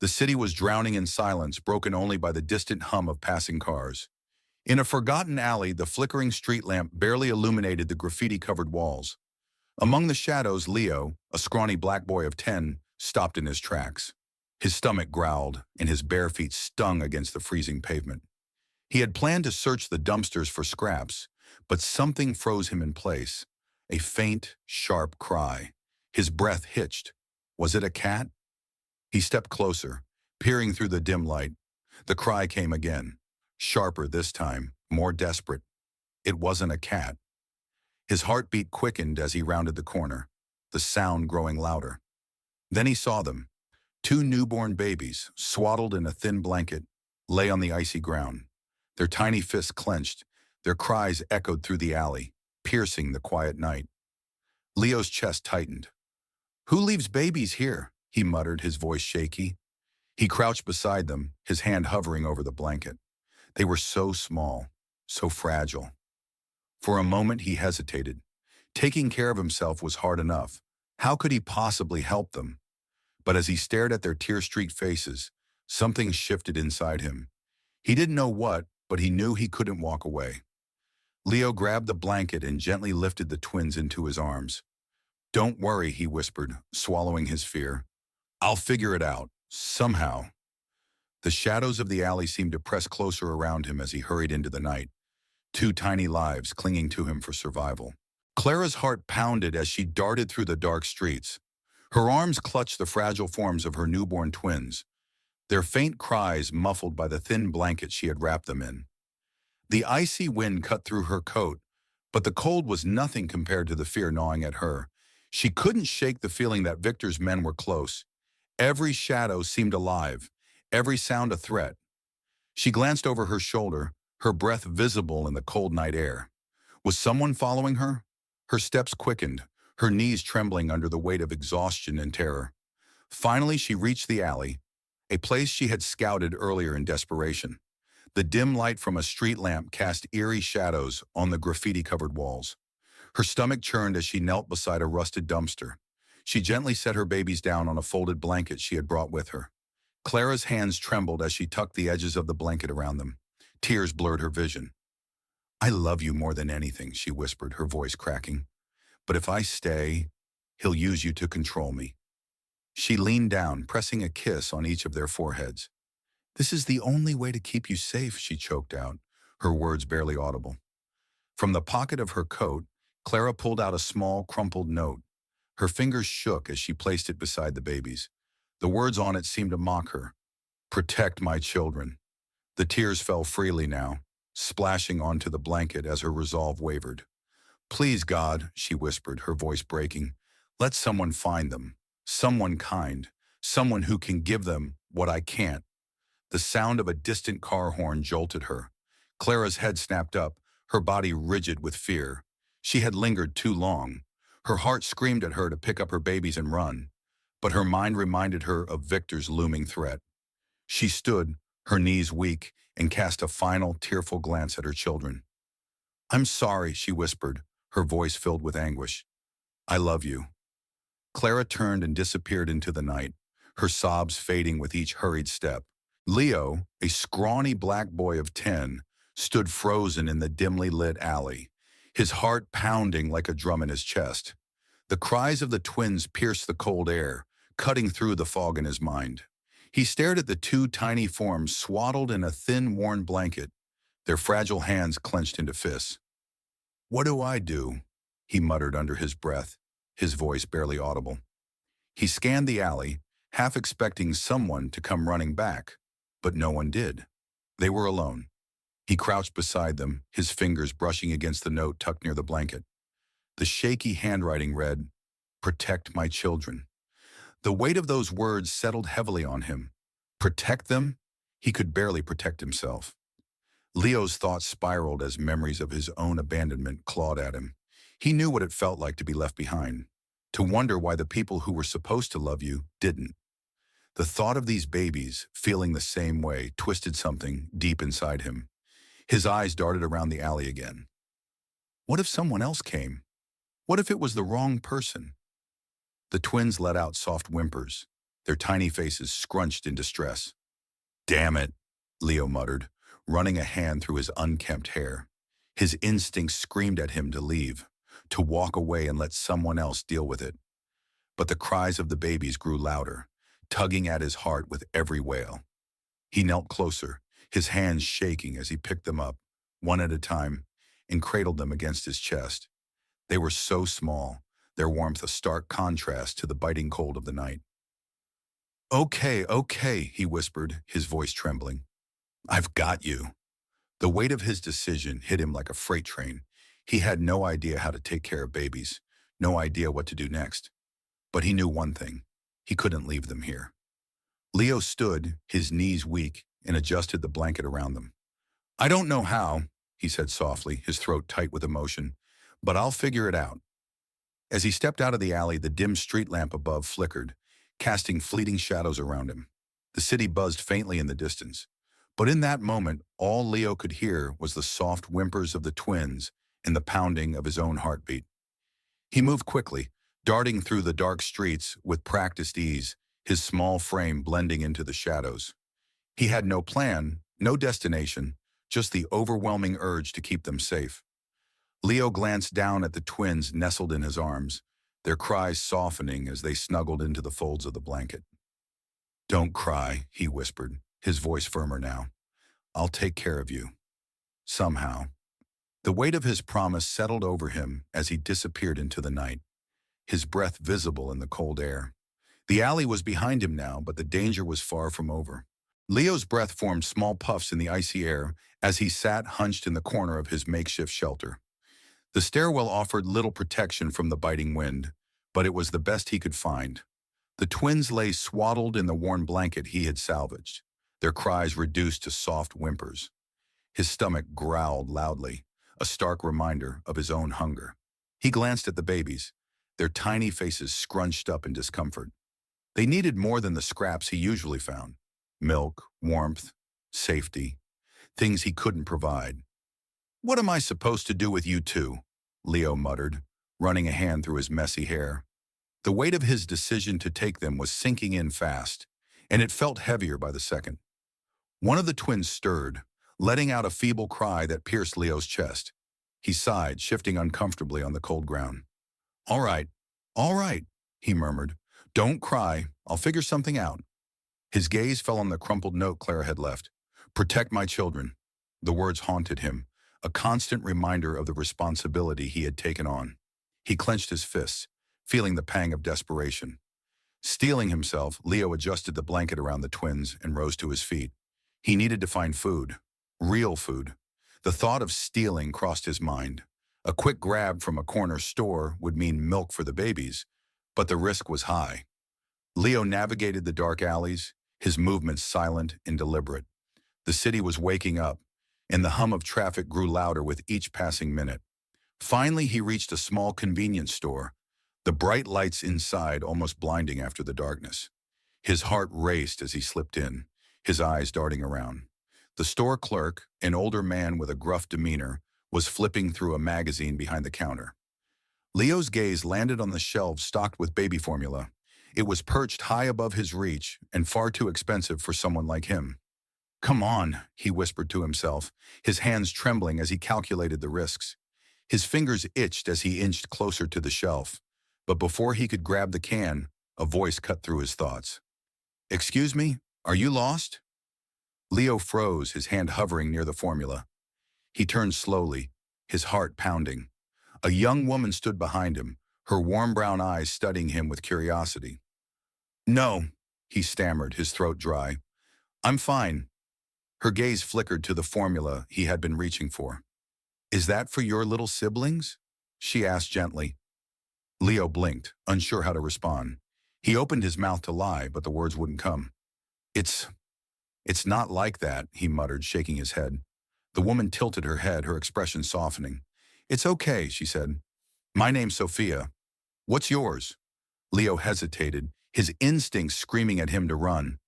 The city was drowning in silence, broken only by the distant hum of passing cars. In a forgotten alley, the flickering street lamp barely illuminated the graffiti-covered walls. Among the shadows, Leo, a scrawny black boy of 10, stopped in his tracks. His stomach growled, and his bare feet stung against the freezing pavement. He had planned to search the dumpsters for scraps, but something froze him in place. A faint, sharp cry. His breath hitched. Was it a cat? He stepped closer, peering through the dim light. The cry came again, sharper this time, more desperate. It wasn't a cat. His heartbeat quickened as he rounded the corner, the sound growing louder. Then he saw them. Two newborn babies, swaddled in a thin blanket, lay on the icy ground. Their tiny fists clenched, their cries echoed through the alley, piercing the quiet night. Leo's chest tightened. "Who leaves babies here?" he muttered, his voice shaky. He crouched beside them, his hand hovering over the blanket. They were so small, so fragile. For a moment he hesitated. Taking care of himself was hard enough. How could he possibly help them? But as he stared at their tear-streaked faces, something shifted inside him. He didn't know what, but he knew he couldn't walk away. Leo grabbed the blanket and gently lifted the twins into his arms. "Don't worry," he whispered, swallowing his fear. "I'll figure it out, somehow." The shadows of the alley seemed to press closer around him as he hurried into the night, two tiny lives clinging to him for survival. Clara's heart pounded as she darted through the dark streets. Her arms clutched the fragile forms of her newborn twins, their faint cries muffled by the thin blanket she had wrapped them in. The icy wind cut through her coat, but the cold was nothing compared to the fear gnawing at her. She couldn't shake the feeling that Victor's men were close. Every shadow seemed alive, every sound a threat. She glanced over her shoulder, her breath visible in the cold night air. Was someone following her? Her steps quickened, her knees trembling under the weight of exhaustion and terror. Finally, she reached the alley, a place she had scouted earlier in desperation. The dim light from a street lamp cast eerie shadows on the graffiti-covered walls. Her stomach churned as she knelt beside a rusted dumpster. She gently set her babies down on a folded blanket she had brought with her. Clara's hands trembled as she tucked the edges of the blanket around them. Tears blurred her vision. "I love you more than anything," she whispered, her voice cracking. "But if I stay, he'll use you to control me." She leaned down, pressing a kiss on each of their foreheads. "This is the only way to keep you safe," she choked out, her words barely audible. From the pocket of her coat, Clara pulled out a small, crumpled note. Her fingers shook as she placed it beside the babies. The words on it seemed to mock her. "Protect my children." The tears fell freely now, splashing onto the blanket as her resolve wavered. "Please, God," she whispered, her voice breaking, "let someone find them. Someone kind. Someone who can give them what I can't." The sound of a distant car horn jolted her. Clara's head snapped up, her body rigid with fear. She had lingered too long. Her heart screamed at her to pick up her babies and run, but her mind reminded her of Victor's looming threat. She stood, her knees weak, and cast a final, tearful glance at her children. "I'm sorry," she whispered, her voice filled with anguish. "I love you." Clara turned and disappeared into the night, her sobs fading with each hurried step. Leo, a scrawny black boy of 10, stood frozen in the dimly lit alley, his heart pounding like a drum in his chest. The cries of the twins pierced the cold air, cutting through the fog in his mind. He stared at the two tiny forms swaddled in a thin, worn blanket, their fragile hands clenched into fists. "What do I do?" he muttered under his breath, his voice barely audible. He scanned the alley, half expecting someone to come running back, but no one did. They were alone. He crouched beside them, his fingers brushing against the note tucked near the blanket. The shaky handwriting read, "Protect my children." The weight of those words settled heavily on him. Protect them? He could barely protect himself. Leo's thoughts spiraled as memories of his own abandonment clawed at him. He knew what it felt like to be left behind, to wonder why the people who were supposed to love you didn't. The thought of these babies, feeling the same way, twisted something deep inside him. His eyes darted around the alley again. What if someone else came? What if it was the wrong person? The twins let out soft whimpers, their tiny faces scrunched in distress. "Damn it," Leo muttered, running a hand through his unkempt hair. His instincts screamed at him to leave, to walk away and let someone else deal with it. But the cries of the babies grew louder, tugging at his heart with every wail. He knelt closer, his hands shaking as he picked them up, one at a time, and cradled them against his chest. They were so small, their warmth a stark contrast to the biting cold of the night. "Okay, okay," he whispered, his voice trembling. "I've got you." The weight of his decision hit him like a freight train. He had no idea how to take care of babies, no idea what to do next. But he knew one thing. He couldn't leave them here. Leo stood, his knees weak, and adjusted the blanket around them. "I don't know how," he said softly, his throat tight with emotion, "but I'll figure it out." As he stepped out of the alley, the dim street lamp above flickered, casting fleeting shadows around him. The city buzzed faintly in the distance. But in that moment, all Leo could hear was the soft whimpers of the twins and the pounding of his own heartbeat. He moved quickly, darting through the dark streets with practiced ease, his small frame blending into the shadows. He had no plan, no destination, just the overwhelming urge to keep them safe. Leo glanced down at the twins nestled in his arms, their cries softening as they snuggled into the folds of the blanket. "Don't cry," he whispered, his voice firmer now. "I'll take care of you. Somehow." The weight of his promise settled over him as he disappeared into the night, his breath visible in the cold air. The alley was behind him now, but the danger was far from over. Leo's breath formed small puffs in the icy air as he sat hunched in the corner of his makeshift shelter. The stairwell offered little protection from the biting wind, but it was the best he could find. The twins lay swaddled in the worn blanket he had salvaged, their cries reduced to soft whimpers. His stomach growled loudly, a stark reminder of his own hunger. He glanced at the babies, their tiny faces scrunched up in discomfort. They needed more than the scraps he usually found: milk, warmth, safety, things he couldn't provide. "What am I supposed to do with you two?" Leo muttered, running a hand through his messy hair. The weight of his decision to take them was sinking in fast, and it felt heavier by the second. One of the twins stirred, letting out a feeble cry that pierced Leo's chest. He sighed, shifting uncomfortably on the cold ground. All right," he murmured. "Don't cry. I'll figure something out." His gaze fell on the crumpled note Clara had left. "Protect my children." The words haunted him, a constant reminder of the responsibility he had taken on. He clenched his fists, feeling the pang of desperation. Steeling himself, Leo adjusted the blanket around the twins and rose to his feet. He needed to find food. Real food. The thought of stealing crossed his mind. A quick grab from a corner store would mean milk for the babies, but the risk was high. Leo navigated the dark alleys, his movements silent and deliberate. The city was waking up, and the hum of traffic grew louder with each passing minute. Finally, he reached a small convenience store, the bright lights inside almost blinding after the darkness. His heart raced as he slipped in, his eyes darting around. The store clerk, an older man with a gruff demeanor, was flipping through a magazine behind the counter. Leo's gaze landed on the shelves stocked with baby formula. It was perched high above his reach and far too expensive for someone like him. "Come on," he whispered to himself, his hands trembling as he calculated the risks. His fingers itched as he inched closer to the shelf, but before he could grab the can, a voice cut through his thoughts. "Excuse me, are you lost?" Leo froze, his hand hovering near the formula. He turned slowly, his heart pounding. A young woman stood behind him, her warm brown eyes studying him with curiosity. "No," he stammered, his throat dry. "I'm fine." Her gaze flickered to the formula he had been reaching for. "Is that for your little siblings?" she asked gently. Leo blinked, unsure how to respond. He opened his mouth to lie, but the words wouldn't come. It's not like that," he muttered, shaking his head. The woman tilted her head, her expression softening. "It's okay," she said. "My name's Sophia. What's yours?" Leo hesitated, his instincts screaming at him to run.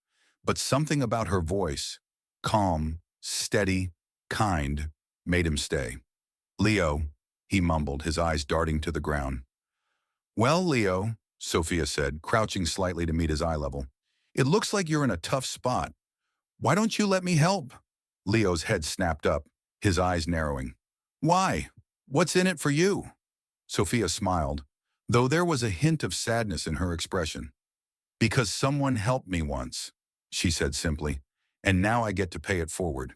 But something about her voice, calm, steady, kind, made him stay. "Leo," he mumbled, his eyes darting to the ground. "Well, Leo," Sophia said, crouching slightly to meet his eye level. It looks like you're in a tough spot. Why don't you let me help? Leo's head snapped up, his eyes narrowing. Why? What's in it for you? Sophia smiled, though there was a hint of sadness in her expression. Because someone helped me once, she said simply, and now I get to pay it forward.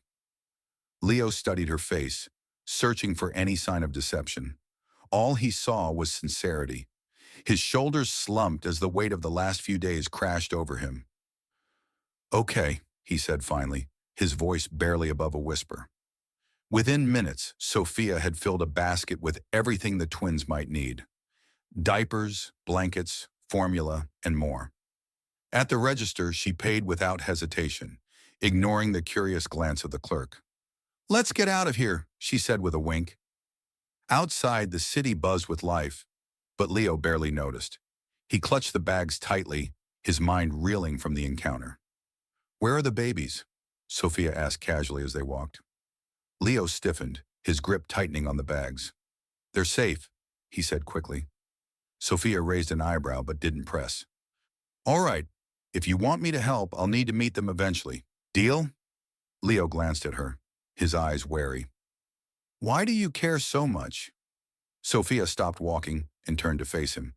Leo studied her face, searching for any sign of deception. All he saw was sincerity. His shoulders slumped as the weight of the last few days crashed over him. Okay, he said finally, his voice barely above a whisper. Within minutes, Sophia had filled a basket with everything the twins might need. Diapers, blankets, formula, and more. At the register, she paid without hesitation, ignoring the curious glance of the clerk. Let's get out of here, she said with a wink. Outside, the city buzzed with life, but Leo barely noticed. He clutched the bags tightly, his mind reeling from the encounter. Where are the babies? Sophia asked casually as they walked. Leo stiffened, his grip tightening on the bags. They're safe, he said quickly. Sophia raised an eyebrow but didn't press. All right, if you want me to help, I'll need to meet them eventually. Deal? Leo glanced at her, his eyes wary. Why do you care so much? Sophia stopped walking and turned to face him.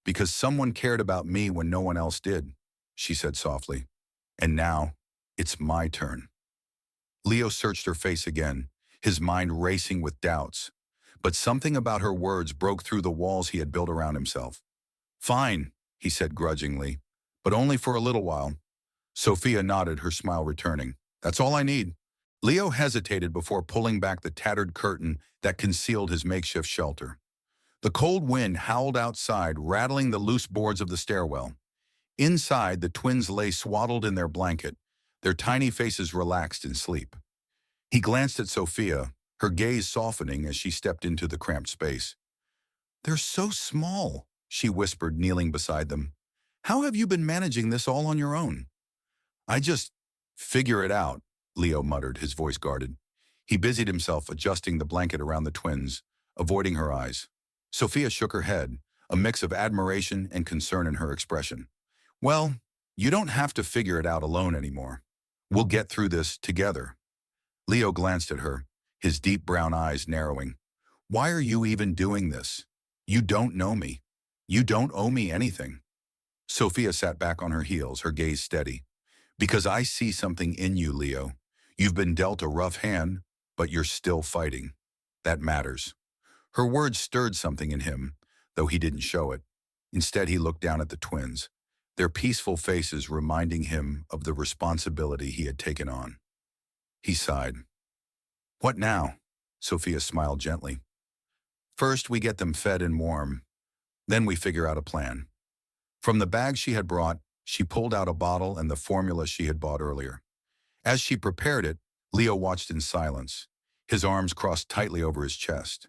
Because someone cared about me when no one else did, she said softly. And now, it's my turn. Leo searched her face again, his mind racing with doubts. But something about her words broke through the walls he had built around himself. Fine, he said grudgingly, but only for a little while. Sophia nodded, her smile returning. That's all I need. Leo hesitated before pulling back the tattered curtain that concealed his makeshift shelter. The cold wind howled outside, rattling the loose boards of the stairwell. Inside, the twins lay swaddled in their blanket, their tiny faces relaxed in sleep. He glanced at Sophia, her gaze softening as she stepped into the cramped space. They're so small, she whispered, kneeling beside them. How have you been managing this all on your own? I just figure it out, Leo muttered, his voice guarded. He busied himself adjusting the blanket around the twins, avoiding her eyes. Sophia shook her head, a mix of admiration and concern in her expression. Well, you don't have to figure it out alone anymore. We'll get through this together. Leo glanced at her, his deep brown eyes narrowing. Why are you even doing this? You don't know me. You don't owe me anything. Sophia sat back on her heels, her gaze steady. Because I see something in you, Leo. You've been dealt a rough hand, but you're still fighting. That matters. Her words stirred something in him, though he didn't show it. Instead, he looked down at the twins, their peaceful faces reminding him of the responsibility he had taken on. He sighed. What now? Sophia smiled gently. First, we get them fed and warm. Then we figure out a plan. From the bag she had brought, she pulled out a bottle and the formula she had bought earlier. As she prepared it, Leo watched in silence, his arms crossed tightly over his chest.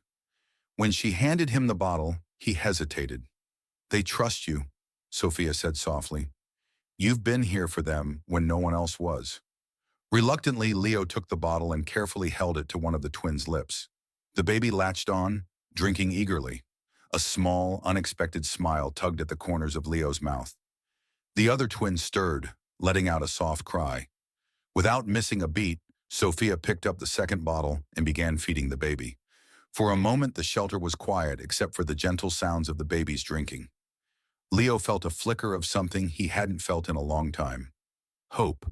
When she handed him the bottle, he hesitated. They trust you, Sophia said softly. You've been here for them when no one else was. Reluctantly, Leo took the bottle and carefully held it to one of the twins' lips. The baby latched on, drinking eagerly. A small, unexpected smile tugged at the corners of Leo's mouth. The other twin stirred, letting out a soft cry. Without missing a beat, Sophia picked up the second bottle and began feeding the baby. For a moment, the shelter was quiet except for the gentle sounds of the baby's drinking. Leo felt a flicker of something he hadn't felt in a long time. Hope.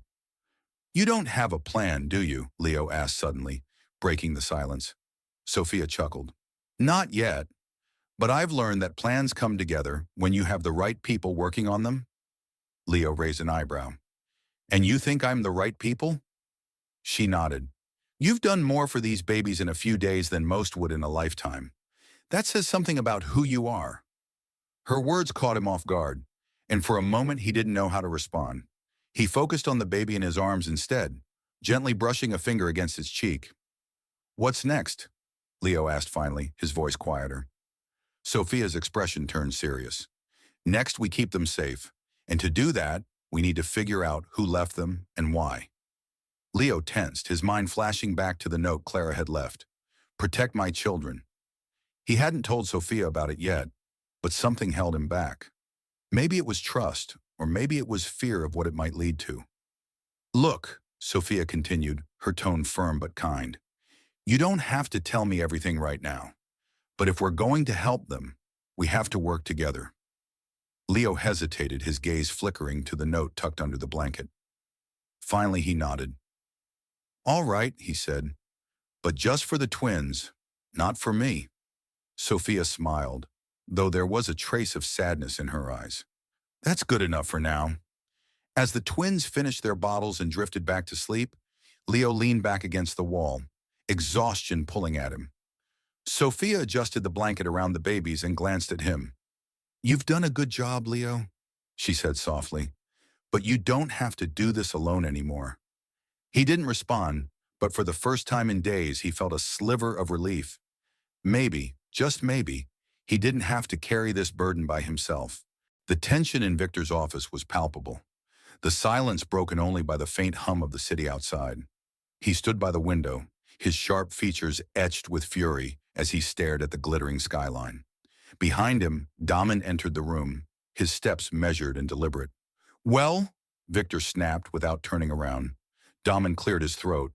You don't have a plan, do you? Leo asked suddenly, breaking the silence. Sophia chuckled. Not yet, but I've learned that plans come together when you have the right people working on them. Leo raised an eyebrow. And you think I'm the right people? She nodded. You've done more for these babies in a few days than most would in a lifetime. That says something about who you are. Her words caught him off guard, and for a moment he didn't know how to respond. He focused on the baby in his arms instead, gently brushing a finger against his cheek. What's next? Leo asked finally, his voice quieter. Sophia's expression turned serious. Next, we keep them safe, and to do that, we need to figure out who left them and why. Leo tensed, his mind flashing back to the note Clara had left. Protect my children. He hadn't told Sophia about it yet, but something held him back. Maybe it was trust, or maybe it was fear of what it might lead to. Look, Sophia continued, her tone firm but kind. You don't have to tell me everything right now, but if we're going to help them, we have to work together. Leo hesitated, his gaze flickering to the note tucked under the blanket. Finally, he nodded. All right, he said, but just for the twins, not for me. Sophia smiled, though there was a trace of sadness in her eyes. That's good enough for now. As the twins finished their bottles and drifted back to sleep, Leo leaned back against the wall, exhaustion pulling at him. Sophia adjusted the blanket around the babies and glanced at him. You've done a good job, Leo, she said softly, but you don't have to do this alone anymore. He didn't respond, but for the first time in days he felt a sliver of relief. Maybe, just maybe, he didn't have to carry this burden by himself. The tension in Victor's office was palpable, the silence broken only by the faint hum of the city outside. He stood by the window, his sharp features etched with fury as he stared at the glittering skyline. Behind him, Daman entered the room, his steps measured and deliberate. Well, Victor snapped without turning around. Daman cleared his throat.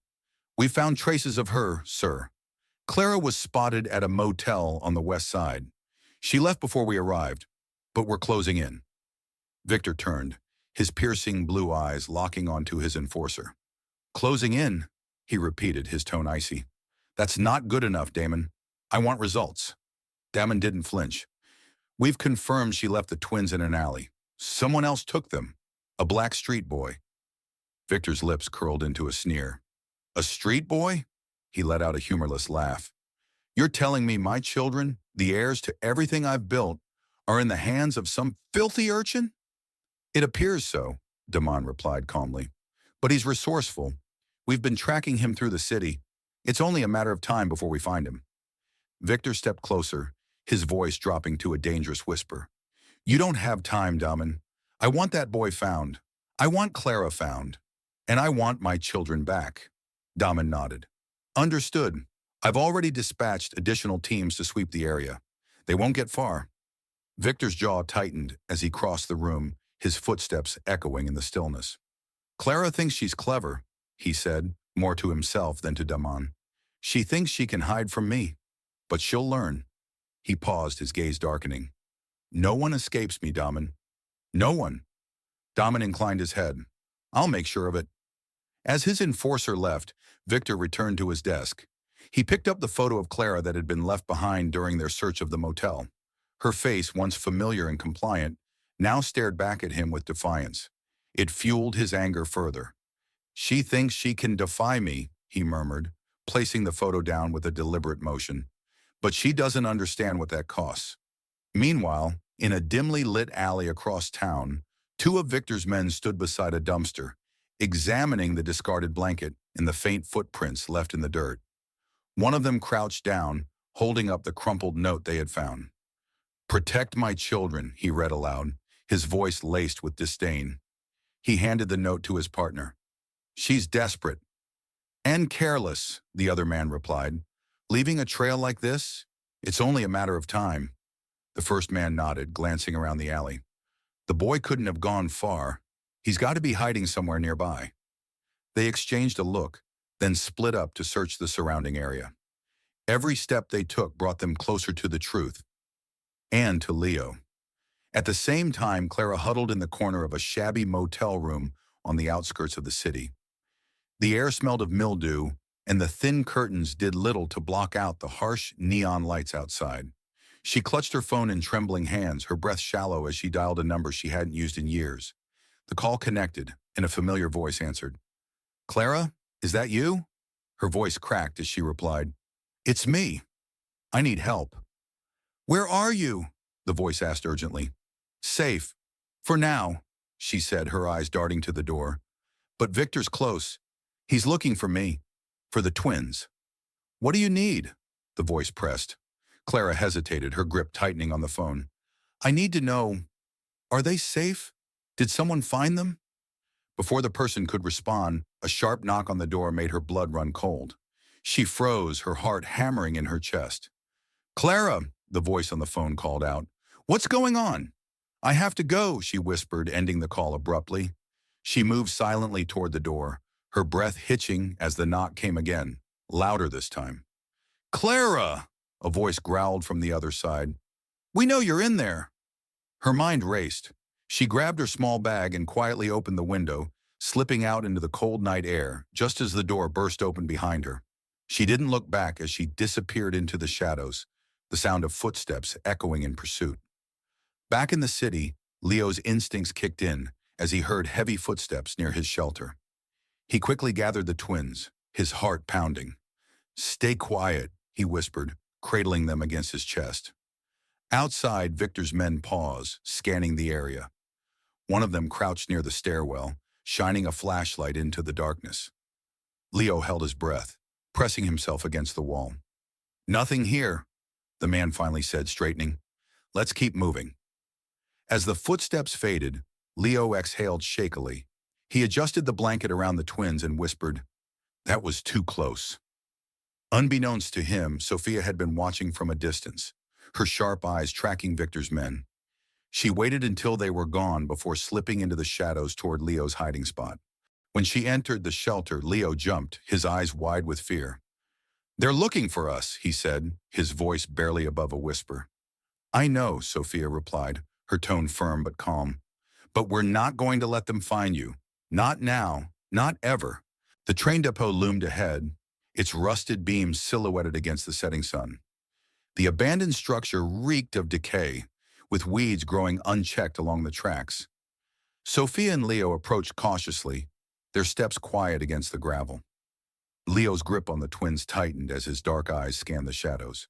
We found traces of her, sir. Clara was spotted at a motel on the west side. She left before we arrived, but we're closing in. Victor turned, his piercing blue eyes locking onto his enforcer. Closing in, he repeated, his tone icy. That's not good enough, Damon. I want results. Damon didn't flinch. We've confirmed she left the twins in an alley. Someone else took them. A black street boy. Victor's lips curled into a sneer. A street boy? He let out a humorless laugh. You're telling me my children, the heirs to everything I've built, are in the hands of some filthy urchin? It appears so, Damon replied calmly. But he's resourceful. We've been tracking him through the city. It's only a matter of time before we find him. Victor stepped closer, his voice dropping to a dangerous whisper. You don't have time, Damon. I want that boy found. I want Clara found. And I want my children back. Damon nodded. Understood. I've already dispatched additional teams to sweep the area. They won't get far. Victor's jaw tightened as he crossed the room, his footsteps echoing in the stillness. Clara thinks she's clever, he said, more to himself than to Damon. She thinks she can hide from me, but she'll learn. He paused, his gaze darkening. No one escapes me, Damon. No one. Damon inclined his head. I'll make sure of it. As his enforcer left, Victor returned to his desk. He picked up the photo of Clara that had been left behind during their search of the motel. Her face, once familiar and compliant, now stared back at him with defiance. It fueled his anger further. She thinks she can defy me, he murmured, placing the photo down with a deliberate motion. But she doesn't understand what that costs. Meanwhile, in a dimly lit alley across town, two of Victor's men stood beside a dumpster, examining the discarded blanket and the faint footprints left in the dirt. One of them crouched down, holding up the crumpled note they had found. Protect my children, he read aloud, his voice laced with disdain. He handed the note to his partner. She's desperate. And careless, the other man replied. Leaving a trail like this? It's only a matter of time. The first man nodded, glancing around the alley. The boy couldn't have gone far. He's got to be hiding somewhere nearby. They exchanged a look, then split up to search the surrounding area. Every step they took brought them closer to the truth. And to Leo. At the same time, Clara huddled in the corner of a shabby motel room on the outskirts of the city. The air smelled of mildew, and the thin curtains did little to block out the harsh neon lights outside. She clutched her phone in trembling hands, her breath shallow as she dialed a number she hadn't used in years. The call connected, and a familiar voice answered. Clara, is that you? Her voice cracked as she replied, It's me. I need help. Where are you? The voice asked urgently. Safe. For now, she said, her eyes darting to the door. But Victor's close. He's looking for me. For the twins. What do you need? The voice pressed. Clara hesitated, her grip tightening on the phone. I need to know, are they safe? Did someone find them? Before the person could respond, a sharp knock on the door made her blood run cold. She froze, her heart hammering in her chest. Clara, the voice on the phone called out. What's going on? I have to go, she whispered, ending the call abruptly. She moved silently toward the door, her breath hitching as the knock came again, louder this time. Clara! A voice growled from the other side. We know you're in there. Her mind raced. She grabbed her small bag and quietly opened the window, slipping out into the cold night air just as the door burst open behind her. She didn't look back as she disappeared into the shadows, the sound of footsteps echoing in pursuit. Back in the city, Leo's instincts kicked in as he heard heavy footsteps near his shelter. He quickly gathered the twins, his heart pounding. Stay quiet, he whispered, cradling them against his chest. Outside, Victor's men paused, scanning the area. One of them crouched near the stairwell, shining a flashlight into the darkness. Leo held his breath, pressing himself against the wall. Nothing here, the man finally said, straightening. Let's keep moving. As the footsteps faded, Leo exhaled shakily. He adjusted the blanket around the twins and whispered, that was too close. Unbeknownst to him, Sophia had been watching from a distance, her sharp eyes tracking Victor's men. She waited until they were gone before slipping into the shadows toward Leo's hiding spot. When she entered the shelter, Leo jumped, his eyes wide with fear. They're looking for us, he said, his voice barely above a whisper. I know, Sophia replied, her tone firm but calm. But we're not going to let them find you. Not now, not ever. The train depot loomed ahead, its rusted beams silhouetted against the setting sun. The abandoned structure reeked of decay, with weeds growing unchecked along the tracks. Sophia and Leo approached cautiously, their steps quiet against the gravel. Leo's grip on the twins tightened as his dark eyes scanned the shadows.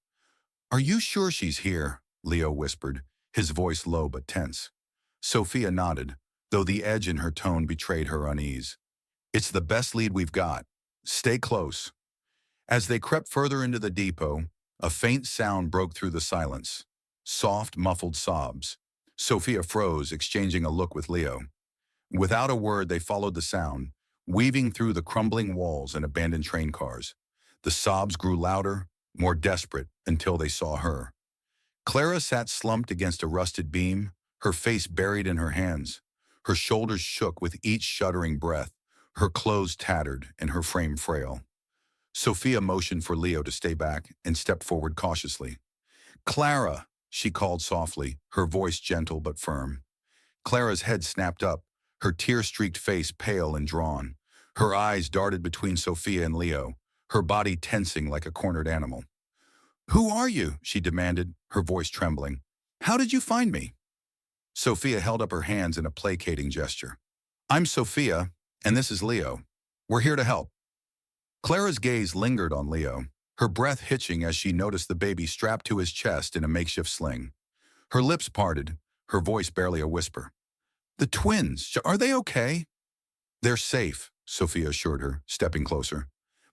Are you sure she's here? Leo whispered, his voice low but tense. Sophia nodded, though the edge in her tone betrayed her unease. It's the best lead we've got. Stay close. As they crept further into the depot, a faint sound broke through the silence. Soft, muffled sobs. Sophia froze, exchanging a look with Leo. Without a word, they followed the sound, weaving through the crumbling walls and abandoned train cars. The sobs grew louder, more desperate, until they saw her. Clara sat slumped against a rusted beam, her face buried in her hands. Her shoulders shook with each shuddering breath, her clothes tattered and her frame frail. Sophia motioned for Leo to stay back and stepped forward cautiously. Clara, she called softly, her voice gentle but firm. Clara's head snapped up, her tear-streaked face pale and drawn. Her eyes darted between Sophia and Leo, her body tensing like a cornered animal. Who are you? She demanded, her voice trembling. How did you find me? Sophia held up her hands in a placating gesture. I'm Sophia, and this is Leo. We're here to help. Clara's gaze lingered on Leo, her breath hitching as she noticed the baby strapped to his chest in a makeshift sling. Her lips parted, her voice barely a whisper. The twins, are they okay? They're safe, Sophia assured her, stepping closer.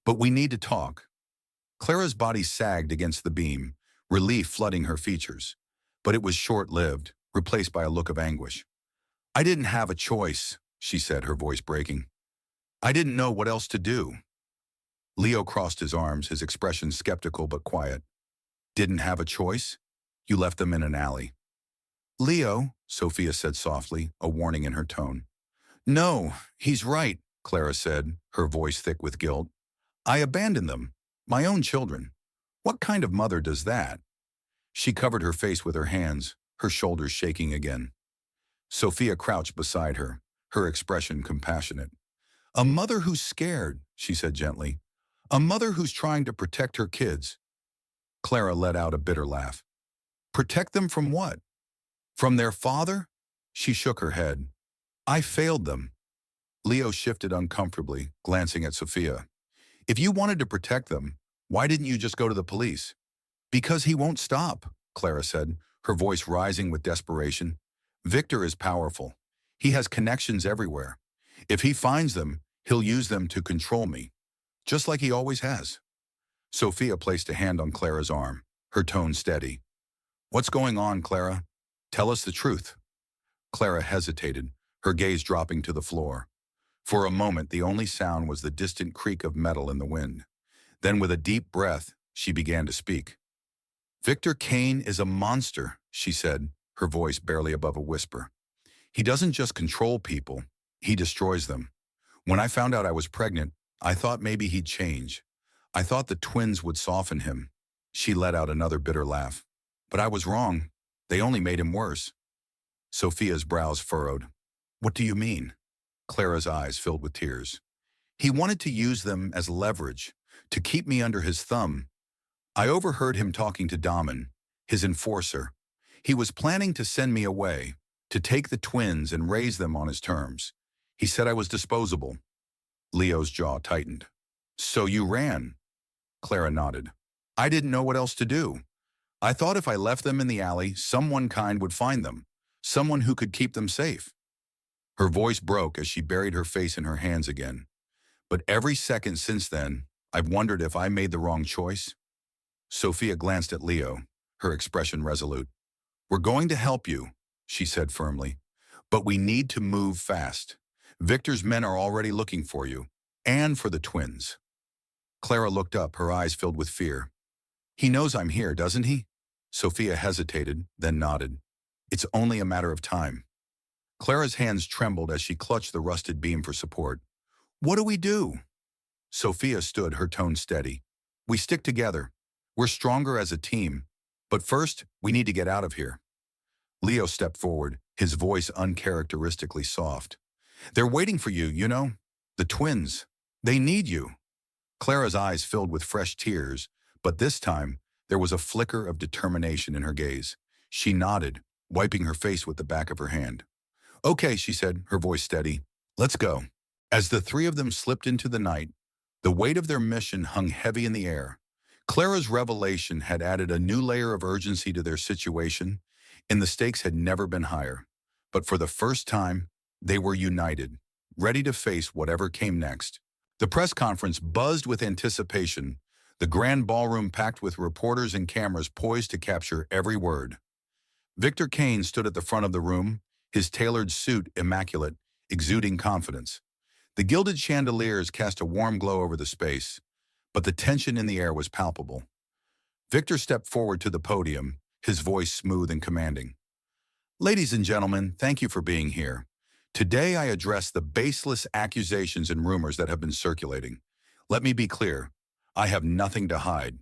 But we need to talk. Clara's body sagged against the beam, relief flooding her features. But it was short-lived, replaced by a look of anguish. I didn't have a choice, she said, her voice breaking. I didn't know what else to do. Leo crossed his arms, his expression skeptical but quiet. Didn't have a choice? You left them in an alley. Leo, Sophia said softly, a warning in her tone. No, he's right, Clara said, her voice thick with guilt. I abandoned them, my own children. What kind of mother does that? She covered her face with her hands, her shoulders shaking again. Sophia crouched beside her, her expression compassionate. A mother who's scared, she said gently. A mother who's trying to protect her kids. Clara let out a bitter laugh. Protect them from what? From their father? She shook her head. I failed them. Leo shifted uncomfortably, glancing at Sophia. If you wanted to protect them, why didn't you just go to the police? Because he won't stop, Clara said, her voice rising with desperation. Victor is powerful. He has connections everywhere. If he finds them, he'll use them to control me, just like he always has. Sophia placed a hand on Clara's arm, her tone steady. What's going on, Clara? Tell us the truth. Clara hesitated, her gaze dropping to the floor. For a moment, the only sound was the distant creak of metal in the wind. Then, with a deep breath, she began to speak. Victor Kane is a monster, she said, her voice barely above a whisper. "He doesn't just control people, he destroys them. When I found out I was pregnant, I thought maybe he'd change. I thought the twins would soften him." She let out another bitter laugh. "But I was wrong. They only made him worse." Sophia's brows furrowed. "What do you mean?" Clara's eyes filled with tears. "He wanted to use them as leverage, to keep me under his thumb. I overheard him talking to Daman, his enforcer. He was planning to send me away, to take the twins and raise them on his terms. He said I was disposable." Leo's jaw tightened. "So you ran?" Clara nodded. "I didn't know what else to do. I thought if I left them in the alley, someone kind would find them, someone who could keep them safe." Her voice broke as she buried her face in her hands again. "But every second since then, I've wondered if I made the wrong choice." Sophia glanced at Leo, her expression resolute. "We're going to help you," she said firmly. "But we need to move fast. Victor's men are already looking for you, and for the twins." Clara looked up, her eyes filled with fear. "He knows I'm here, doesn't he?" Sophia hesitated, then nodded. "It's only a matter of time." Clara's hands trembled as she clutched the rusted beam for support. "What do we do?" Sophia stood, her tone steady. "We stick together. We're stronger as a team. But first, we need to get out of here." Leo stepped forward, his voice uncharacteristically soft. "They're waiting for you, you know. The twins. They need you." Clara's eyes filled with fresh tears, but this time, there was a flicker of determination in her gaze. She nodded, wiping her face with the back of her hand. "Okay," she said, her voice steady. "Let's go." As the three of them slipped into the night, the weight of their mission hung heavy in the air. Clara's revelation had added a new layer of urgency to their situation, and the stakes had never been higher. But for the first time, they were united, ready to face whatever came next. The press conference buzzed with anticipation, the grand ballroom packed with reporters and cameras poised to capture every word. Victor Kane stood at the front of the room, his tailored suit immaculate, exuding confidence. The gilded chandeliers cast a warm glow over the space, but the tension in the air was palpable. Victor stepped forward to the podium, his voice smooth and commanding. "Ladies and gentlemen, thank you for being here. Today I address the baseless accusations and rumors that have been circulating. Let me be clear, I have nothing to hide."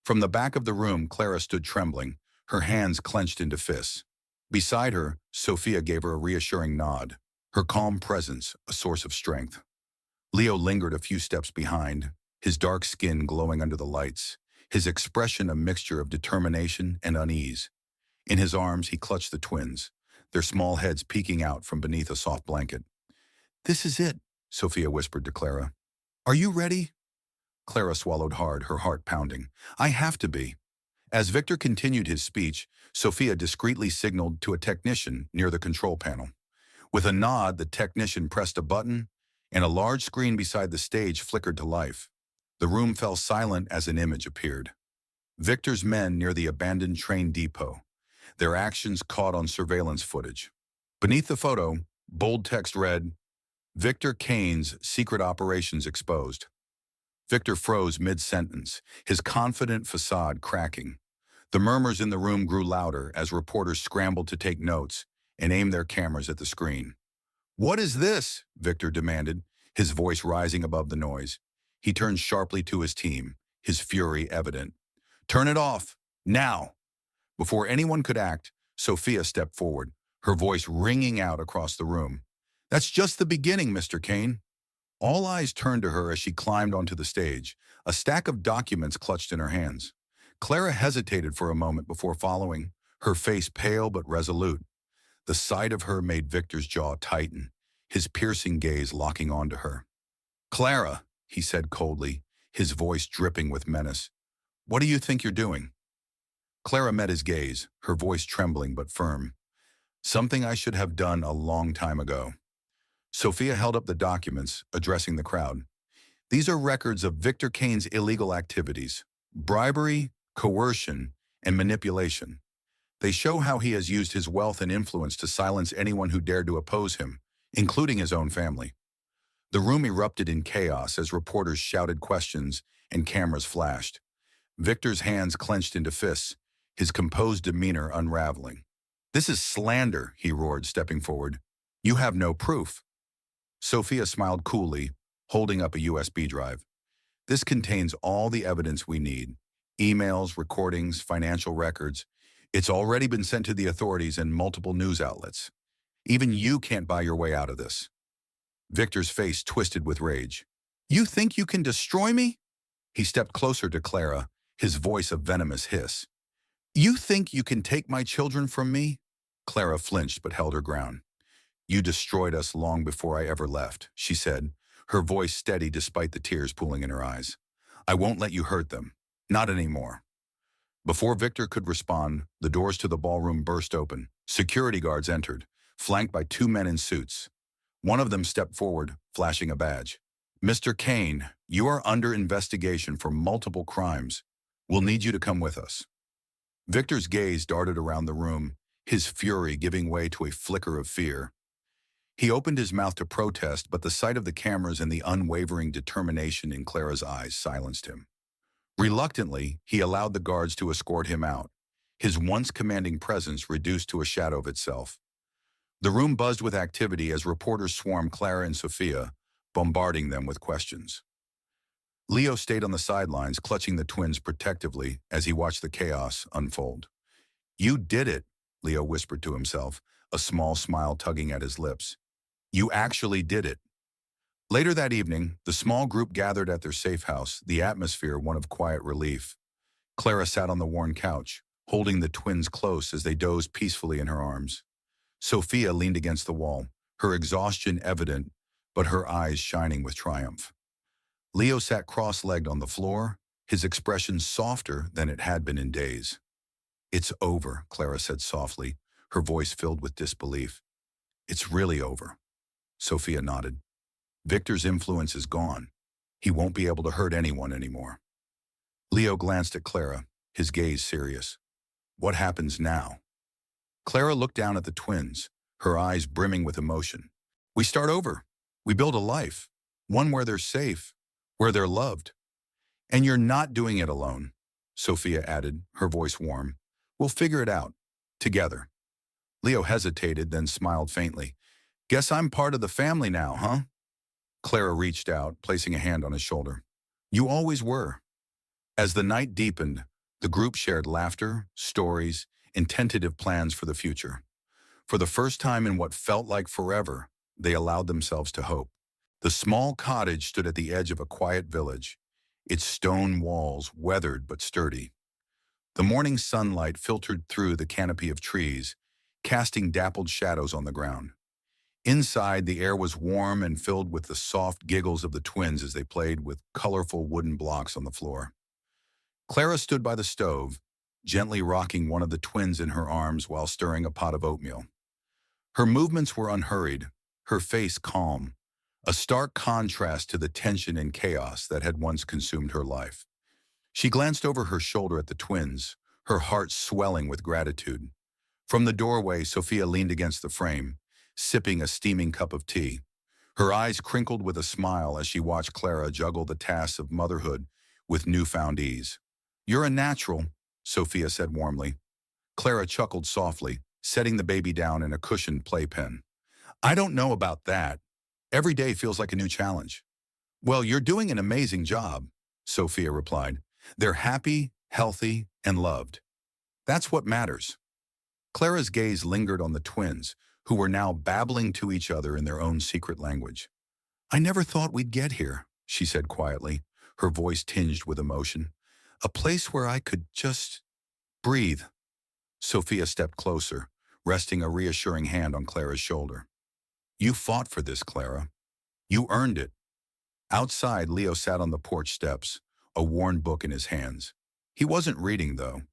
From the back of the room, Clara stood trembling, her hands clenched into fists. Beside her, Sophia gave her a reassuring nod, her calm presence a source of strength. Leo lingered a few steps behind, his dark skin glowing under the lights, his expression a mixture of determination and unease. In his arms, he clutched the twins, their small heads peeking out from beneath a soft blanket. "This is it," Sophia whispered to Clara. "Are you ready?" Clara swallowed hard, her heart pounding. "I have to be." As Victor continued his speech, Sophia discreetly signaled to a technician near the control panel. With a nod, the technician pressed a button, and a large screen beside the stage flickered to life. The room fell silent as an image appeared. Victor's men near the abandoned train depot, their actions caught on surveillance footage. Beneath the photo, bold text read, "Victor Kane's secret operations exposed." Victor froze mid-sentence, his confident facade cracking. The murmurs in the room grew louder as reporters scrambled to take notes and aim their cameras at the screen. "What is this?" Victor demanded, his voice rising above the noise. He turned sharply to his team, his fury evident. "Turn it off, now!" Before anyone could act, Sophia stepped forward, her voice ringing out across the room. "That's just the beginning, Mr. Kane." All eyes turned to her as she climbed onto the stage, a stack of documents clutched in her hands. Clara hesitated for a moment before following, her face pale but resolute. The sight of her made Victor's jaw tighten, his piercing gaze locking onto her. "Clara," he said coldly, his voice dripping with menace, "what do you think you're doing?" Clara met his gaze, her voice trembling but firm. "Something I should have done a long time ago." Sophia held up the documents, addressing the crowd. "These are records of Victor Kane's illegal activities, bribery, coercion, and manipulation. They show how he has used his wealth and influence to silence anyone who dared to oppose him, including his own family." The room erupted in chaos as reporters shouted questions and cameras flashed. Victor's hands clenched into fists, his composed demeanor unraveling. This is slander, he roared, stepping forward. You have no proof. Sophia smiled coolly, holding up a USB drive. This contains all the evidence we need. Emails, recordings, financial records. It's already been sent to the authorities and multiple news outlets. Even you can't buy your way out of this. Victor's face twisted with rage. You think you can destroy me? He stepped closer to Clara, his voice a venomous hiss. You think you can take my children from me? Clara flinched but held her ground. You destroyed us long before I ever left, she said, her voice steady despite the tears pooling in her eyes. I won't let you hurt them. Not anymore. Before Victor could respond, the doors to the ballroom burst open. Security guards entered, flanked by two men in suits. One of them stepped forward, flashing a badge. Mr. Kane, you are under investigation for multiple crimes. We'll need you to come with us. Victor's gaze darted around the room, his fury giving way to a flicker of fear. He opened his mouth to protest, but the sight of the cameras and the unwavering determination in Clara's eyes silenced him. Reluctantly, he allowed the guards to escort him out, his once commanding presence reduced to a shadow of itself. The room buzzed with activity as reporters swarmed Clara and Sophia, bombarding them with questions. Leo stayed on the sidelines, clutching the twins protectively as he watched the chaos unfold. You did it, Leo whispered to himself, a small smile tugging at his lips. You actually did it. Later that evening, the small group gathered at their safe house, the atmosphere one of quiet relief. Clara sat on the worn couch, holding the twins close as they dozed peacefully in her arms. Sophia leaned against the wall, her exhaustion evident, but her eyes shining with triumph. Leo sat cross-legged on the floor, his expression softer than it had been in days. It's over, Clara said softly, her voice filled with disbelief. It's really over. Sophia nodded. Victor's influence is gone. He won't be able to hurt anyone anymore. Leo glanced at Clara, his gaze serious. What happens now? Clara looked down at the twins, her eyes brimming with emotion. We start over. We build a life, one where they're safe, where they're loved. And you're not doing it alone, Sophia added, her voice warm. We'll figure it out, together. Leo hesitated, then smiled faintly. Guess I'm part of the family now, huh? Clara reached out, placing a hand on his shoulder. You always were. As the night deepened, the group shared laughter, stories, and tentative plans for the future. For the first time in what felt like forever, they allowed themselves to hope. The small cottage stood at the edge of a quiet village, its stone walls weathered but sturdy. The morning sunlight filtered through the canopy of trees, casting dappled shadows on the ground. Inside, the air was warm and filled with the soft giggles of the twins as they played with colorful wooden blocks on the floor. Clara stood by the stove, gently rocking one of the twins in her arms while stirring a pot of oatmeal. Her movements were unhurried, her face calm, a stark contrast to the tension and chaos that had once consumed her life. She glanced over her shoulder at the twins, her heart swelling with gratitude. From the doorway, Sophia leaned against the frame, sipping a steaming cup of tea. Her eyes crinkled with a smile as she watched Clara juggle the tasks of motherhood with newfound ease. You're a natural, Sophia said warmly. Clara chuckled softly, setting the baby down in a cushioned playpen. I don't know about that. Every day feels like a new challenge. Well, you're doing an amazing job, Sophia replied. They're happy, healthy, and loved. That's what matters. Clara's gaze lingered on the twins, who were now babbling to each other in their own secret language. I never thought we'd get here, she said quietly, her voice tinged with emotion. A place where I could just breathe. Sophia stepped closer, resting a reassuring hand on Clara's shoulder. You fought for this, Clara. You earned it. Outside, Leo sat on the porch steps, a worn book in his hands. He wasn't reading, though.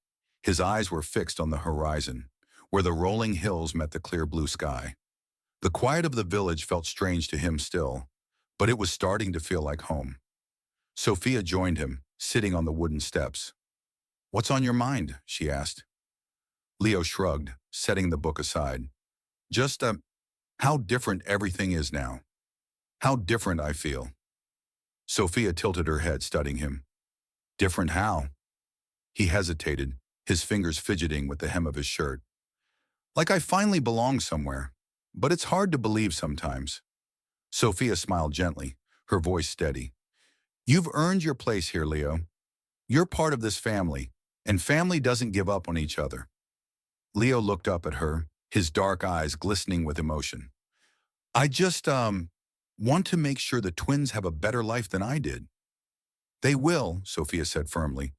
His eyes were fixed on the horizon, where the rolling hills met the clear blue sky. The quiet of the village felt strange to him still, but it was starting to feel like home. Sophia joined him, sitting on the wooden steps. What's on your mind? She asked. Leo shrugged, setting the book aside. Just, how different everything is now. How different I feel. Sophia tilted her head, studying him. Different how? He hesitated, his fingers fidgeting with the hem of his shirt. Like I finally belong somewhere. But it's hard to believe sometimes. Sophia smiled gently, her voice steady. You've earned your place here, Leo. You're part of this family, and family doesn't give up on each other. Leo looked up at her, his dark eyes glistening with emotion. I just, want to make sure the twins have a better life than I did. They will, Sophia said firmly,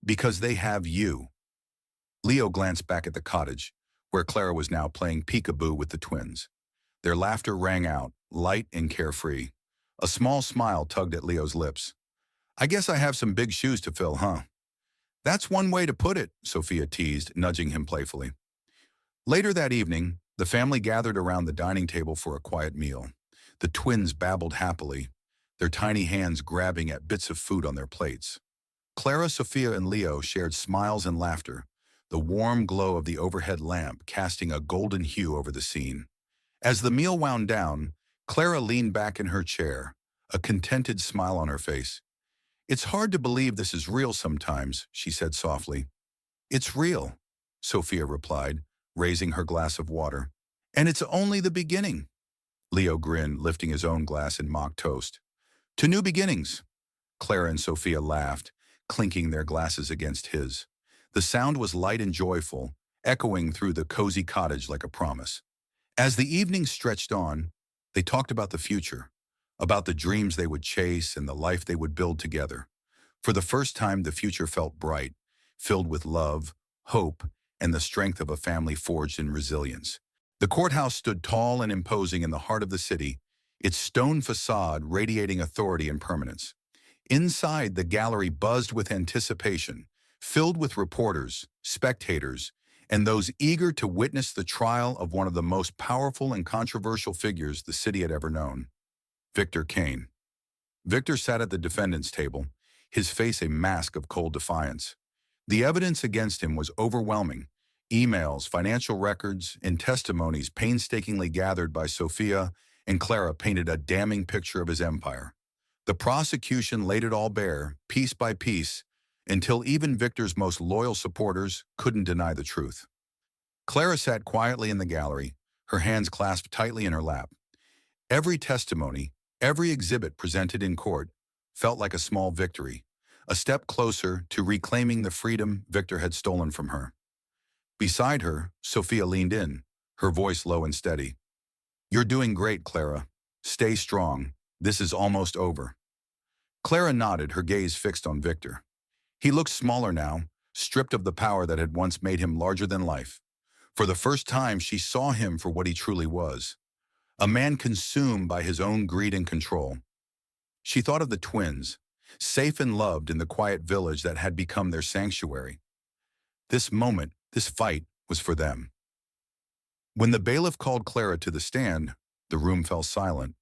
because they have you. Leo glanced back at the cottage, where Clara was now playing peekaboo with the twins. Their laughter rang out, light and carefree. A small smile tugged at Leo's lips. I guess I have some big shoes to fill, huh? That's one way to put it, Sophia teased, nudging him playfully. Later that evening, the family gathered around the dining table for a quiet meal. The twins babbled happily, their tiny hands grabbing at bits of food on their plates. Clara, Sophia, and Leo shared smiles and laughter, the warm glow of the overhead lamp casting a golden hue over the scene. As the meal wound down, Clara leaned back in her chair, a contented smile on her face. It's hard to believe this is real sometimes, she said softly. It's real, Sophia replied, raising her glass of water. And it's only the beginning. Leo grinned, lifting his own glass in mock toast. To new beginnings. Clara and Sophia laughed, clinking their glasses against his. The sound was light and joyful, echoing through the cozy cottage like a promise. As the evening stretched on, they talked about the future, about the dreams they would chase and the life they would build together. For the first time, the future felt bright, filled with love, hope, and the strength of a family forged in resilience. The courthouse stood tall and imposing in the heart of the city, its stone facade radiating authority and permanence. Inside, the gallery buzzed with anticipation, filled with reporters, spectators, and those eager to witness the trial of one of the most powerful and controversial figures the city had ever known, Victor Kane. Victor sat at the defendant's table, his face a mask of cold defiance. The evidence against him was overwhelming. Emails, financial records, and testimonies painstakingly gathered by Sophia and Clara painted a damning picture of his empire. The prosecution laid it all bare, piece by piece, until even Victor's most loyal supporters couldn't deny the truth. Clara sat quietly in the gallery, her hands clasped tightly in her lap. Every testimony, every exhibit presented in court felt like a small victory, a step closer to reclaiming the freedom Victor had stolen from her. Beside her, Sophia leaned in, her voice low and steady. You're doing great, Clara. Stay strong. This is almost over. Clara nodded, her gaze fixed on Victor. He looked smaller now, stripped of the power that had once made him larger than life. For the first time, she saw him for what he truly was, a man consumed by his own greed and control. She thought of the twins, safe and loved in the quiet village that had become their sanctuary. This moment, this fight, was for them. When the bailiff called Clara to the stand, the room fell silent.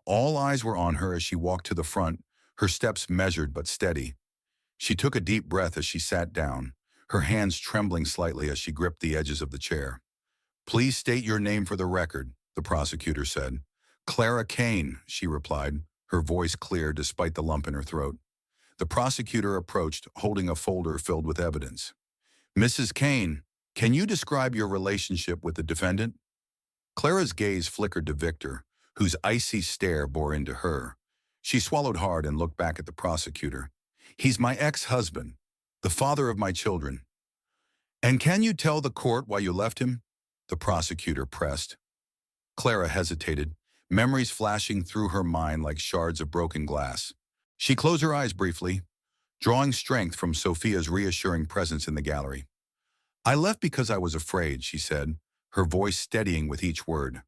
All eyes were on her as she walked to the front, her steps measured but steady. She took a deep breath as she sat down, her hands trembling slightly as she gripped the edges of the chair. Please state your name for the record, the prosecutor said. Clara Kane, she replied, her voice clear despite the lump in her throat. The prosecutor approached, holding a folder filled with evidence. Mrs. Kane, can you describe your relationship with the defendant? Clara's gaze flickered to Victor, whose icy stare bore into her. She swallowed hard and looked back at the prosecutor. He's my ex-husband, the father of my children. And can you tell the court why you left him? The prosecutor pressed. Clara hesitated, memories flashing through her mind like shards of broken glass. She closed her eyes briefly, drawing strength from Sophia's reassuring presence in the gallery. I left because I was afraid, she said, her voice steadying with each word.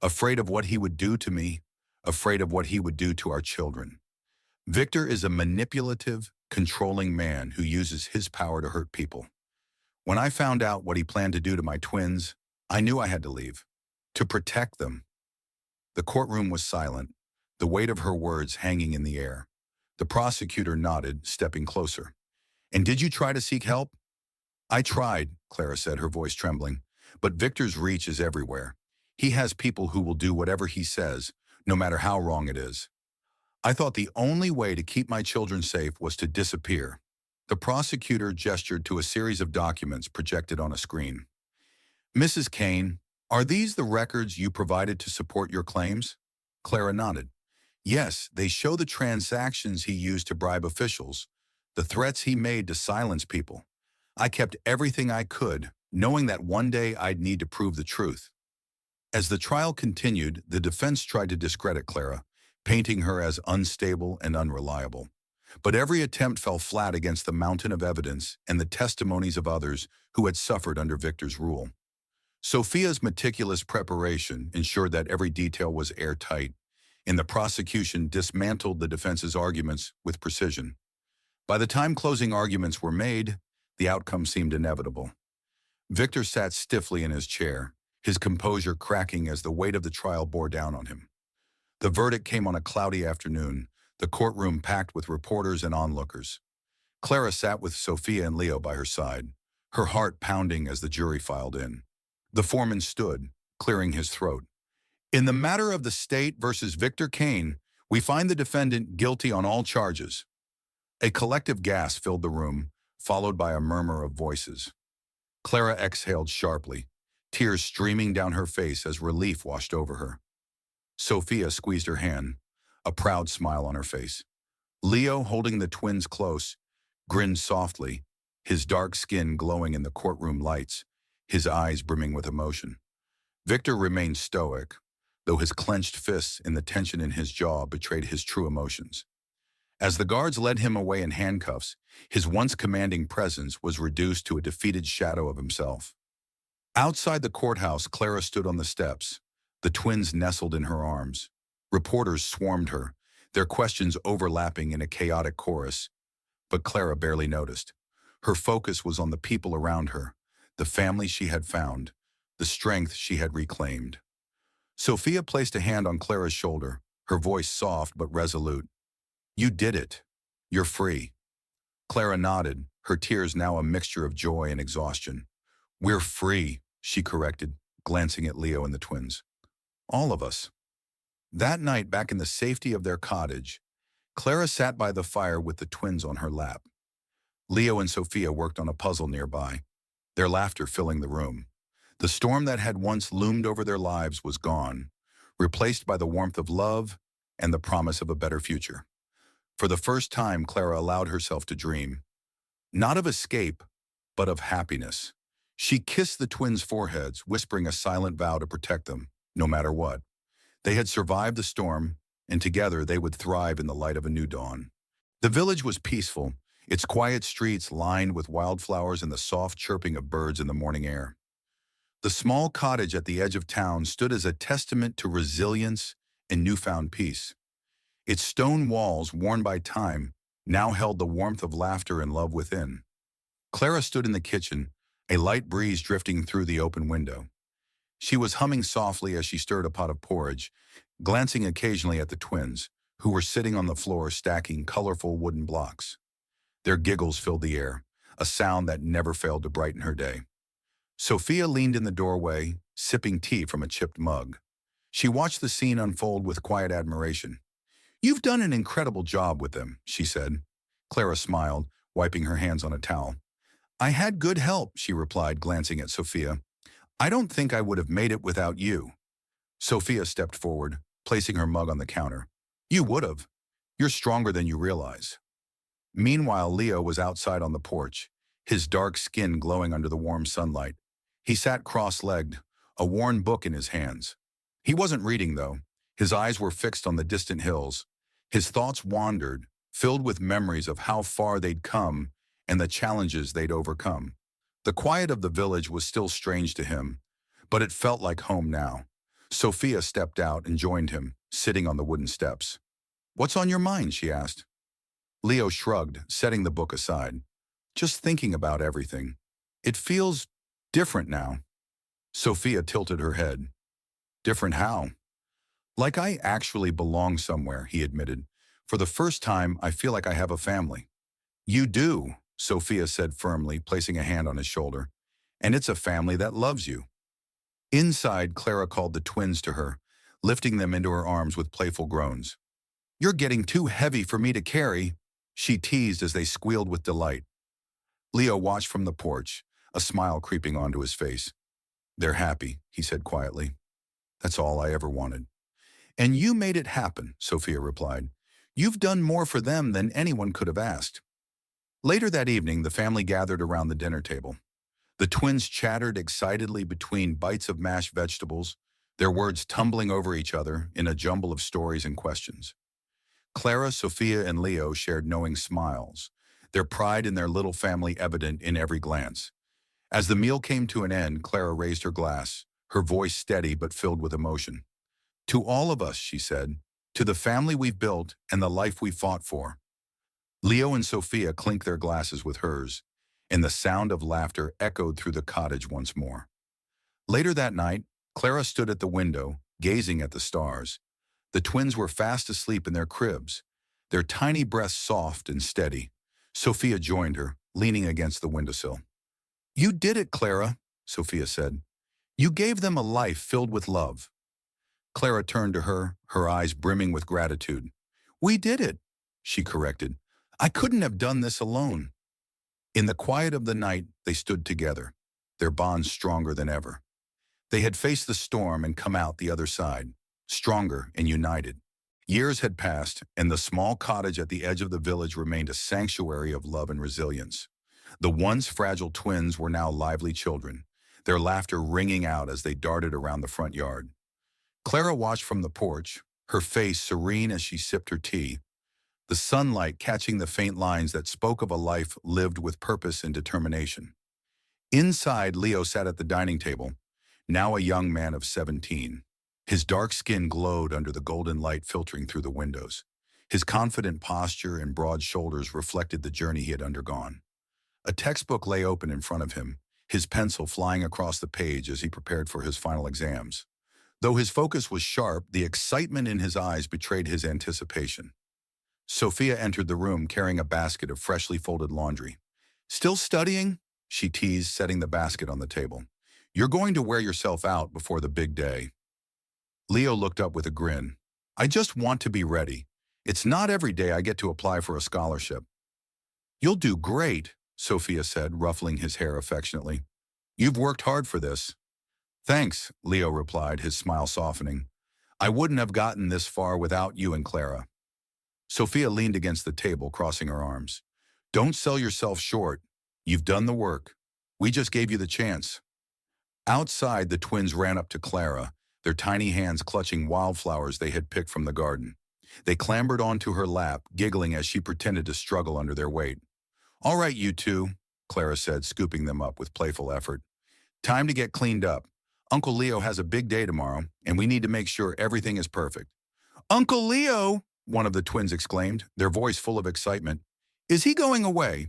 Afraid of what he would do to me, afraid of what he would do to our children. Victor is a manipulative, controlling man who uses his power to hurt people. When I found out what he planned to do to my twins, I knew I had to leave. To protect them. The courtroom was silent, the weight of her words hanging in the air. The prosecutor nodded, stepping closer. And did you try to seek help? I tried, Clara said, her voice trembling. But Victor's reach is everywhere. He has people who will do whatever he says, no matter how wrong it is. I thought the only way to keep my children safe was to disappear. The prosecutor gestured to a series of documents projected on a screen. Mrs. Kane, are these the records you provided to support your claims? Clara nodded. Yes, they show the transactions he used to bribe officials, the threats he made to silence people. I kept everything I could, knowing that one day I'd need to prove the truth. As the trial continued, the defense tried to discredit Clara, painting her as unstable and unreliable. But every attempt fell flat against the mountain of evidence and the testimonies of others who had suffered under Victor's rule. Sophia's meticulous preparation ensured that every detail was airtight, and the prosecution dismantled the defense's arguments with precision. By the time closing arguments were made, the outcome seemed inevitable. Victor sat stiffly in his chair, his composure cracking as the weight of the trial bore down on him. The verdict came on a cloudy afternoon, the courtroom packed with reporters and onlookers. Clara sat with Sophia and Leo by her side, her heart pounding as the jury filed in. The foreman stood, clearing his throat. In the matter of the state versus Victor Kane, we find the defendant guilty on all charges. A collective gasp filled the room, followed by a murmur of voices. Clara exhaled sharply, tears streaming down her face as relief washed over her. Sophia squeezed her hand, a proud smile on her face. Leo, holding the twins close, grinned softly, his dark skin glowing in the courtroom lights, his eyes brimming with emotion. Victor remained stoic, though his clenched fists and the tension in his jaw betrayed his true emotions. As the guards led him away in handcuffs, his once commanding presence was reduced to a defeated shadow of himself. Outside the courthouse, Clara stood on the steps, the twins nestled in her arms. Reporters swarmed her, their questions overlapping in a chaotic chorus, but Clara barely noticed. Her focus was on the people around her, the family she had found, the strength she had reclaimed. Sophia placed a hand on Clara's shoulder, her voice soft but resolute. You did it. You're free. Clara nodded, her tears now a mixture of joy and exhaustion. We're free, she corrected, glancing at Leo and the twins. All of us. That night, back in the safety of their cottage, Clara sat by the fire with the twins on her lap. Leo and Sophia worked on a puzzle nearby, their laughter filling the room. The storm that had once loomed over their lives was gone, replaced by the warmth of love and the promise of a better future. For the first time, Clara allowed herself to dream, not of escape, but of happiness. She kissed the twins' foreheads, whispering a silent vow to protect them, no matter what. They had survived the storm, and together they would thrive in the light of a new dawn. The village was peaceful, its quiet streets lined with wildflowers and the soft chirping of birds in the morning air. The small cottage at the edge of town stood as a testament to resilience and newfound peace. Its stone walls, worn by time, now held the warmth of laughter and love within. Clara stood in the kitchen, a light breeze drifting through the open window. She was humming softly as she stirred a pot of porridge, glancing occasionally at the twins, who were sitting on the floor stacking colorful wooden blocks. Their giggles filled the air, a sound that never failed to brighten her day. Sophia leaned in the doorway, sipping tea from a chipped mug. She watched the scene unfold with quiet admiration. You've done an incredible job with them, she said. Clara smiled, wiping her hands on a towel. I had good help, she replied, glancing at Sophia. I don't think I would have made it without you. Sophia stepped forward, placing her mug on the counter. You would have. You're stronger than you realize. Meanwhile, Leo was outside on the porch, his dark skin glowing under the warm sunlight. He sat cross-legged, a worn book in his hands. He wasn't reading, though. His eyes were fixed on the distant hills. His thoughts wandered, filled with memories of how far they'd come and the challenges they'd overcome. The quiet of the village was still strange to him, but it felt like home now. Sophia stepped out and joined him, sitting on the wooden steps. What's on your mind? She asked. Leo shrugged, setting the book aside. Just thinking about everything. It feels different now. Sophia tilted her head. Different how? Like I actually belong somewhere, he admitted. For the first time, I feel like I have a family. You do, Sophia said firmly, placing a hand on his shoulder. And it's a family that loves you. Inside, Clara called the twins to her, lifting them into her arms with playful groans. You're getting too heavy for me to carry, she teased as they squealed with delight. Leo watched from the porch, a smile creeping onto his face. They're happy, he said quietly. That's all I ever wanted. And you made it happen, Sophia replied. You've done more for them than anyone could have asked. Later that evening, the family gathered around the dinner table. The twins chattered excitedly between bites of mashed vegetables, their words tumbling over each other in a jumble of stories and questions. Clara, Sophia, and Leo shared knowing smiles, their pride in their little family evident in every glance. As the meal came to an end, Clara raised her glass, her voice steady but filled with emotion. To all of us, she said, to the family we've built and the life we fought for. Leo and Sophia clinked their glasses with hers, and the sound of laughter echoed through the cottage once more. Later that night, Clara stood at the window, gazing at the stars. The twins were fast asleep in their cribs, their tiny breaths soft and steady. Sophia joined her, leaning against the windowsill. You did it, Clara, Sophia said. You gave them a life filled with love. Clara turned to her, her eyes brimming with gratitude. We did it, she corrected. I couldn't have done this alone. In the quiet of the night, they stood together, their bonds stronger than ever. They had faced the storm and come out the other side, stronger and united. Years had passed, and the small cottage at the edge of the village remained a sanctuary of love and resilience. The once fragile twins were now lively children, their laughter ringing out as they darted around the front yard. Clara watched from the porch, her face serene as she sipped her tea, the sunlight catching the faint lines that spoke of a life lived with purpose and determination. Inside, Leo sat at the dining table, now a young man of 17. His dark skin glowed under the golden light filtering through the windows. His confident posture and broad shoulders reflected the journey he had undergone. A textbook lay open in front of him, his pencil flying across the page as he prepared for his final exams. Though his focus was sharp, the excitement in his eyes betrayed his anticipation. Sophia entered the room carrying a basket of freshly folded laundry. Still studying? She teased, setting the basket on the table. You're going to wear yourself out before the big day. Leo looked up with a grin. I just want to be ready. It's not every day I get to apply for a scholarship. You'll do great, Sophia said, ruffling his hair affectionately. You've worked hard for this. Thanks, Leo replied, his smile softening. I wouldn't have gotten this far without you and Clara. Sophia leaned against the table, crossing her arms. Don't sell yourself short. You've done the work. We just gave you the chance. Outside, the twins ran up to Clara, their tiny hands clutching wildflowers they had picked from the garden. They clambered onto her lap, giggling as she pretended to struggle under their weight. All right, you two, Clara said, scooping them up with playful effort. Time to get cleaned up. Uncle Leo has a big day tomorrow, and we need to make sure everything is perfect. Uncle Leo! One of the twins exclaimed, their voice full of excitement. Is he going away?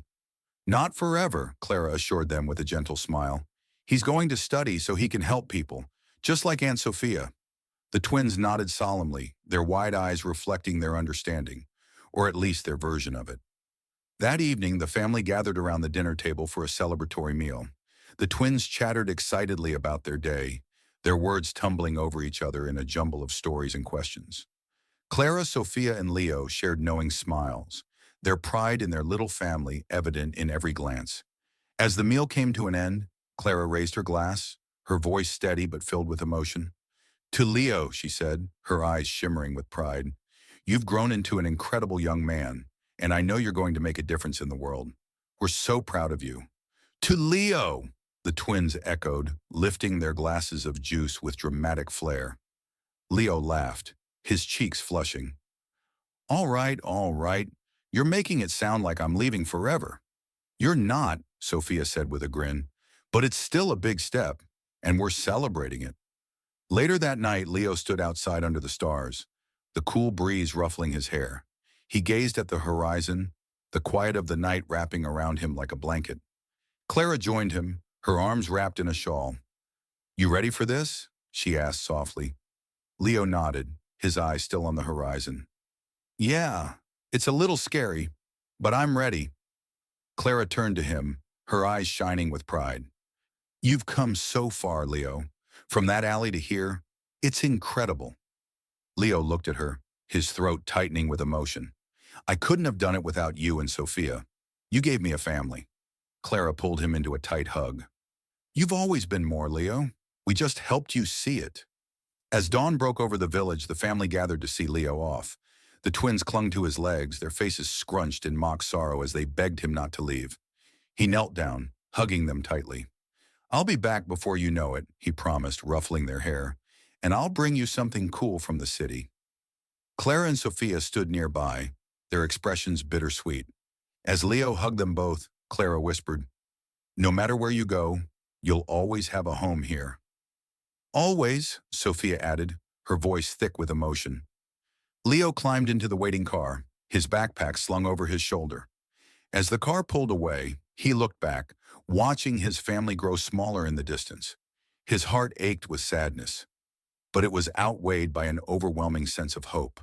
Not forever, Clara assured them with a gentle smile. He's going to study so he can help people, just like Aunt Sophia. The twins nodded solemnly, their wide eyes reflecting their understanding, or at least their version of it. That evening, the family gathered around the dinner table for a celebratory meal. The twins chattered excitedly about their day, their words tumbling over each other in a jumble of stories and questions. Clara, Sophia, and Leo shared knowing smiles, their pride in their little family evident in every glance. As the meal came to an end, Clara raised her glass, her voice steady but filled with emotion. To Leo, she said, her eyes shimmering with pride, you've grown into an incredible young man, and I know you're going to make a difference in the world. We're so proud of you. To Leo, the twins echoed, lifting their glasses of juice with dramatic flair. Leo laughed, his cheeks flushing. All right, you're making it sound like I'm leaving forever. You're not, Sophia said with a grin, but it's still a big step, and we're celebrating it. Later that night, Leo stood outside under the stars, the cool breeze ruffling his hair. He gazed at the horizon, the quiet of the night wrapping around him like a blanket. Clara joined him, her arms wrapped in a shawl. You ready for this? She asked softly. Leo nodded, his eyes still on the horizon. Yeah, it's a little scary, but I'm ready. Clara turned to him, her eyes shining with pride. You've come so far, Leo. From that alley to here, it's incredible. Leo looked at her, his throat tightening with emotion. I couldn't have done it without you and Sophia. You gave me a family. Clara pulled him into a tight hug. You've always been more, Leo. We just helped you see it. As dawn broke over the village, the family gathered to see Leo off. The twins clung to his legs, their faces scrunched in mock sorrow as they begged him not to leave. He knelt down, hugging them tightly. "I'll be back before you know it," he promised, ruffling their hair. "And I'll bring you something cool from the city." Clara and Sophia stood nearby, their expressions bittersweet. As Leo hugged them both, Clara whispered, "No matter where you go, you'll always have a home here." "Always," Sophia added, her voice thick with emotion. Leo climbed into the waiting car, his backpack slung over his shoulder. As the car pulled away, he looked back, watching his family grow smaller in the distance. His heart ached with sadness, but it was outweighed by an overwhelming sense of hope.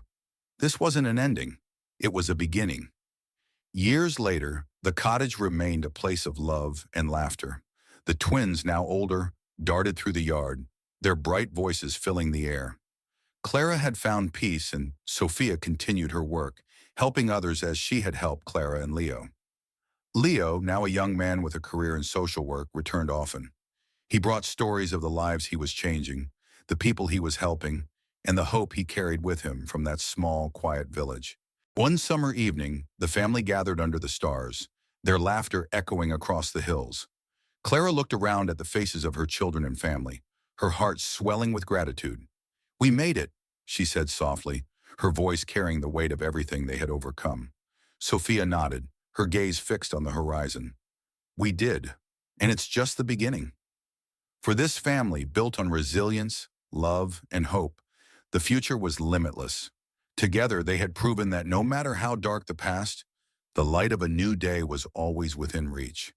This wasn't an ending, it was a beginning. Years later, the cottage remained a place of love and laughter. The twins, now older, darted through the yard, their bright voices filling the air. Clara had found peace and Sophia continued her work, helping others as she had helped Clara and Leo. Leo, now a young man with a career in social work, returned often. He brought stories of the lives he was changing, the people he was helping, and the hope he carried with him from that small, quiet village. One summer evening, the family gathered under the stars, their laughter echoing across the hills. Clara looked around at the faces of her children and family, her heart swelling with gratitude. "We made it," she said softly, her voice carrying the weight of everything they had overcome. Sophia nodded, her gaze fixed on the horizon. "We did, and it's just the beginning." For this family, built on resilience, love, and hope, the future was limitless. Together, they had proven that no matter how dark the past, the light of a new day was always within reach.